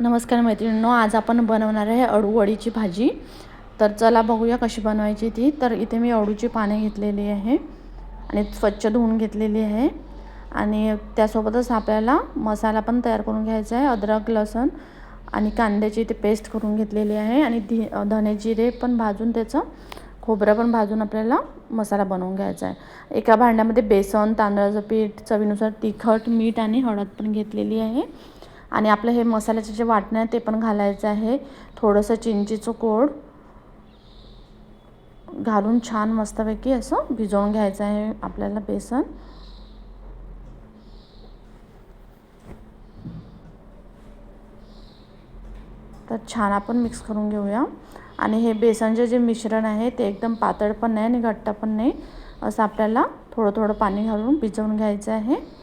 नमस्कार मैत्रिणींनो, आज आपण बनवणार आहे अळूवडीची भाजी। तर चला बघूया कशी बनवायची ती। तर इथे मी अळूची पाने घेतलेली आहे आणि स्वच्छ धुवून घेतलेली आहे आणि त्यासोबतच आपल्याला मसाला पण तयार करून घ्यायचा आहे। अद्रक लसूण आणि कांद्याची इथे पेस्ट करून घेतलेली आहे आणि धने जिरे पण भाजून त्याचं खोबरं पण भाजून आपल्याला मसाला बनवून घ्यायचा आहे। एका भांड्यामध्ये बेसन, तांदळाचं पीठ, चवीनुसार तिखट, मीठ आणि हळद पण घेतलेली आहे आणि आपलं हे मसाल्याचे जे वाटण आहे ते पण घालायचं आहे। थोडंसं चिंचेचं कोड घालून छान मस्तपैकी असं भिजवून घ्यायचं आहे आपल्याला बेसन। तर छान आपण मिक्स करून घेऊया आणि हे बेसनचे जे मिश्रण आहे ते एकदम पातळ पण नाही आणि घट्ट पण नाही, असं आपल्याला थोडं थोडं पाणी घालून भिजवून घ्यायचं आहे।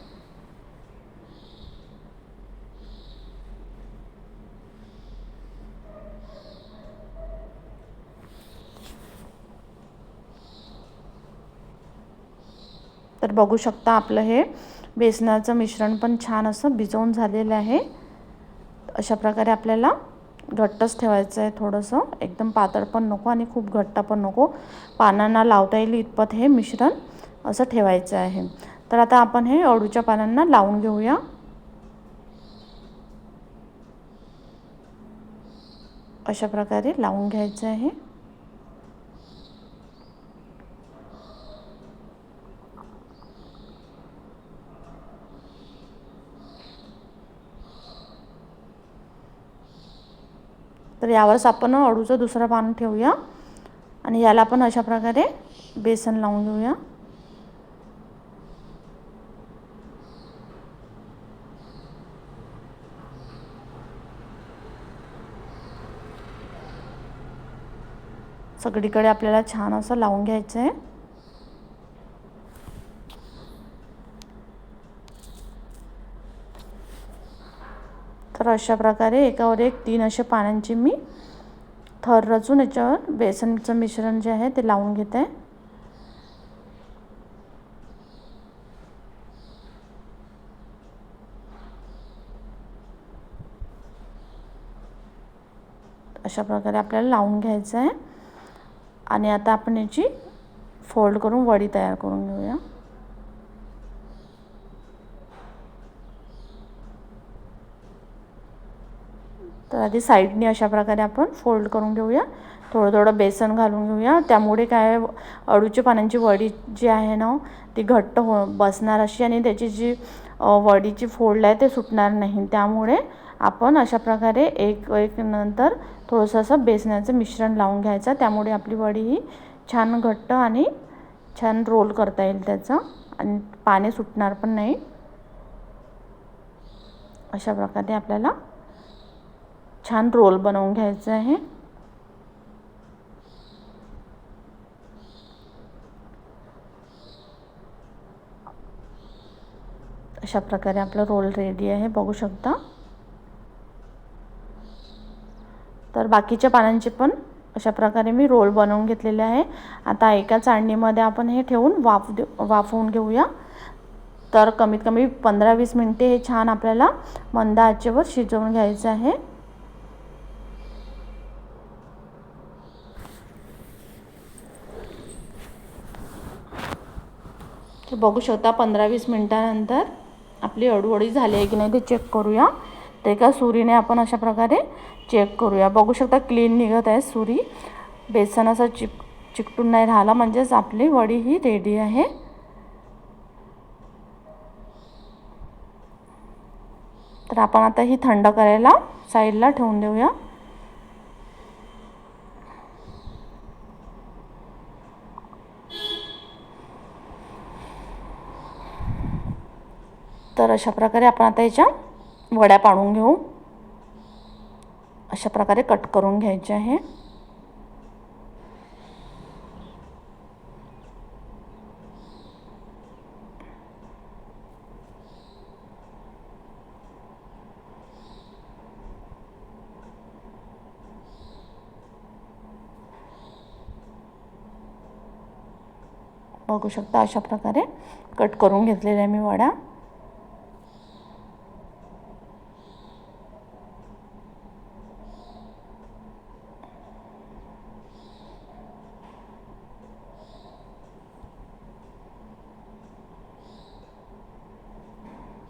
तर बघू शकता आपलं हे बेसनाचं मिश्रण पण छान असं भिजवून झालेलं आहे। अशा प्रकारे आपल्याला घट्टच ठेवायचं आहे, थोडंसं एकदम पातळ पण नको आणि खूप घट्ट पण नको, पानांना लावता येईल इतपत हे मिश्रण असं ठेवायचं आहे। तर आता आपण हे अळूच्या पानांना लावून घेऊया। अशा प्रकारे लावून घ्यायचं आहे। तर यावरच आपण अळूचं दुसरं पान ठेवूया आणि याला पण अशा प्रकारे बेसन लावून घेऊया। सगळीकडे आपल्याला छान असं लावून घ्यायचं आहे। तर अशा प्रकारे एकावर एक 3 अशा पानांची मी थर रचून याच्यावर बेसनचं मिश्रण जे आहे ते लावून घेते आहे। अशा प्रकारे आपल्याला लावून घ्यायचं आहे आणि आता आपण याची फोल्ड करून वडी तयार करून घेऊया। तर आधी साइडने अशा प्रकारे आपण फोल्ड करून घेऊया, थोडं थोडं बेसन घालून घेऊया। त्यामुळे काय अळूच्या पानांची वडी जी आहे ना ती घट्ट बसणार अशी आणि त्याची जी वडीची फोल्ड आहे ते सुटणार नाही। त्यामुळे आपण अशा प्रकारे एक नंतर थोडंसं असं बेसनाचं मिश्रण लावून घ्यायचं, त्यामुळे आपली वडी ही छान घट्ट आणि छान रोल करता येईल त्याचं आणि पाणी सुटणार पण नाही। अशा प्रकारे आपल्याला छान रोल बनवून घ्यायचं आहे। अशा प्रकारे आपला रोल रेडी आहे, बघू शकता। तर बाकीच्या पानांचे पण अशा प्रकारे मी रोल बनवून घेतलेले आहे। आता एका चाळणीमध्ये आपण हे ठेवून वाफवून घेऊया। तर कमीत कमी 15-20 मिनिटे हे छान आपल्याला मंद आचेवर शिजवून घ्यायचं आहे। तर बघू शकता 15-20 मिनिटांनंतर आपली अळूवडी झाली आहे की नाही ते चेक करूया। तर एका सुरीने आपण अशा प्रकारे चेक करूया। बघू शकता क्लीन निघत आहे सुरी, बेसन असं चिकटून नाही राहिला, म्हणजेच आपली वडी ही रेडी आहे। तर आपण आता ही थंड करायला साईडला ठेवून देऊया। तर अशा प्रकारे आपण आता याच्या वड्या पाडून घेऊ। अशा प्रकारे कट करून घ्यायचे आहे। बघू शकता अशा प्रकारे कट करून घेतलेल्या मी वड्या।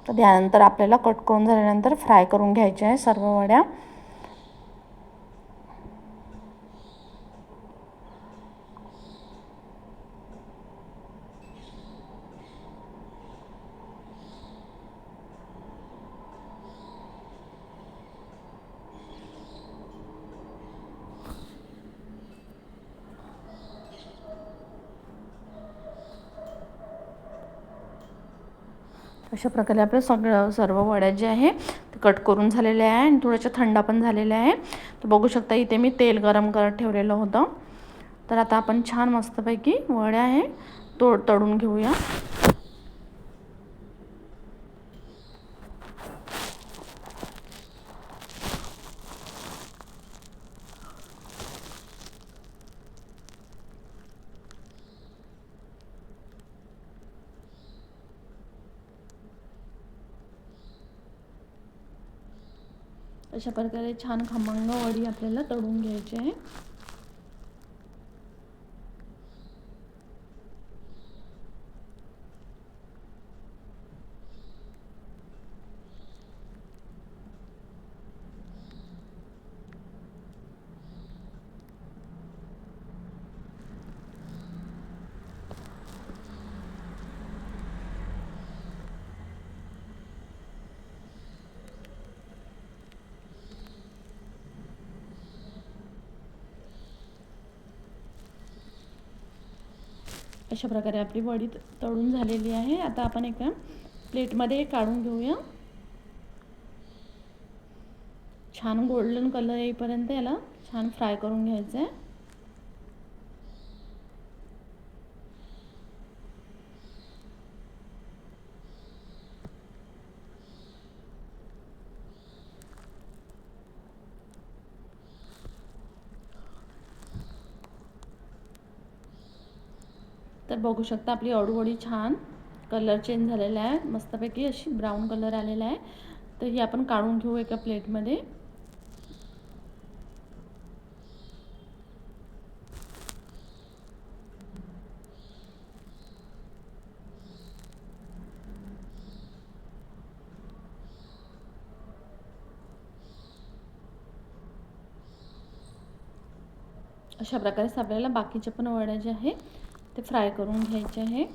तर त्यानंतर आपल्याला कट करून झाल्यानंतर फ्राय करून घ्यायचे आहे सर्व वड्या. अशा प्रकारे आपल्या सर्व वड्या जे आहे ते कट करून झालेले आहे आणि थोड्याशा थंड पण झालेल्या आहे. तर बघू शकता इथे मी तेल गरम करत ठेवलेलं होतं. तर आता आपण छान मस्तपैकी वड्या आहे तळून घेऊया. अशा प्रकारे छान खमंग वडी आपल्याला तळून घ्यायची आहे. अशा प्रकारे आपली वडी तळून झालेली आहे. आता आपण एका प्लेटमध्ये काढून घेऊया. छान गोल्डन कलर येईपर्यंत याला छान फ्राय करून घ्यायचं आहे. तर बघू शकता आपली अळूवडी छान कलर चेंज झालेला आहे. मस्तपैकी अशी ब्राऊन कलर आलेला आहे. तर ही आपण काढून घेऊ एका प्लेटमध्ये. अशा प्रकारे आपल्याला बाकीच्या पण वड्या जे आहे ते फ्राय करून घ्यायचे आहे.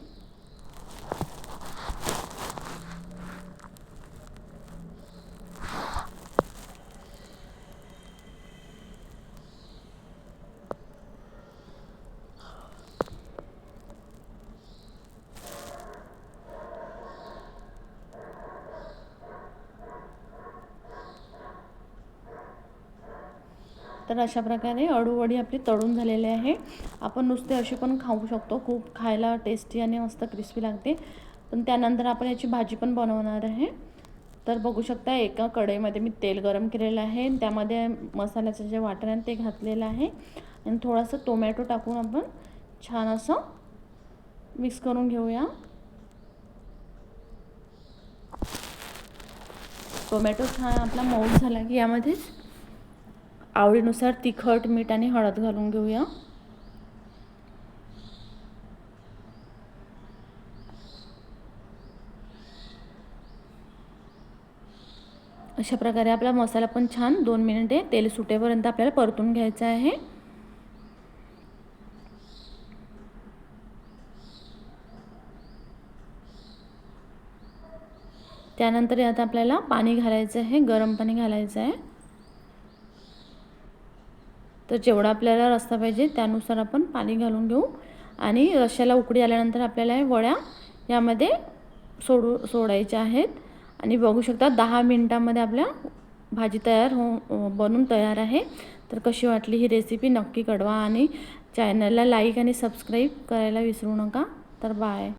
तर अशा प्रकारे अळूवडी आपली तळून झालेली आहे. आपण नुसते अशी पण खाऊ शकतो. खूप खायला टेस्टी आणि मस्त क्रिस्पी लागते. पण त्यानंतर आपण याची भाजी पण बनवणार आहे. तर बघू शकता एका कढईमध्ये मी तेल गरम केलेलं आहे. त्यामध्ये मसाल्याचं जे वाटण आहे ते घातलेलं आहे आणि थोडासा टोमॅटो टाकून आपण छान असं मिक्स करून घेऊया. टोमॅटो छान आपला मऊ झाला की यामध्ये आवडीनुसार तिखट, मीठ आणि हळद घालून घेऊया. अशा प्रकारे आपला मसाला पण छान 2 मिनिटे तेल सुटेपर्यंत आपल्याला परतून घ्यायचा आहे. त्यानंतर यात आपल्याला पाणी घालायचं आहे, गरम पाणी घालायचं आहे. तर जेवढा आपल्याला रस्सा पाहिजे त्यानुसार आपण पाणी घालून घेऊ आणि रश्श्याला उकळी आल्यानंतर आपल्याला वड्या यामध्ये सोडायच्या आहेत. आणि बघू शकता 10 मिनिटांमध्ये आपल्या भाजी बनून तयार आहे. तर कशी वाटली ही रेसिपी नक्की कळवा आणि चॅनलला लाईक आणि सबस्क्राईब करायला विसरू नका. तर बाय.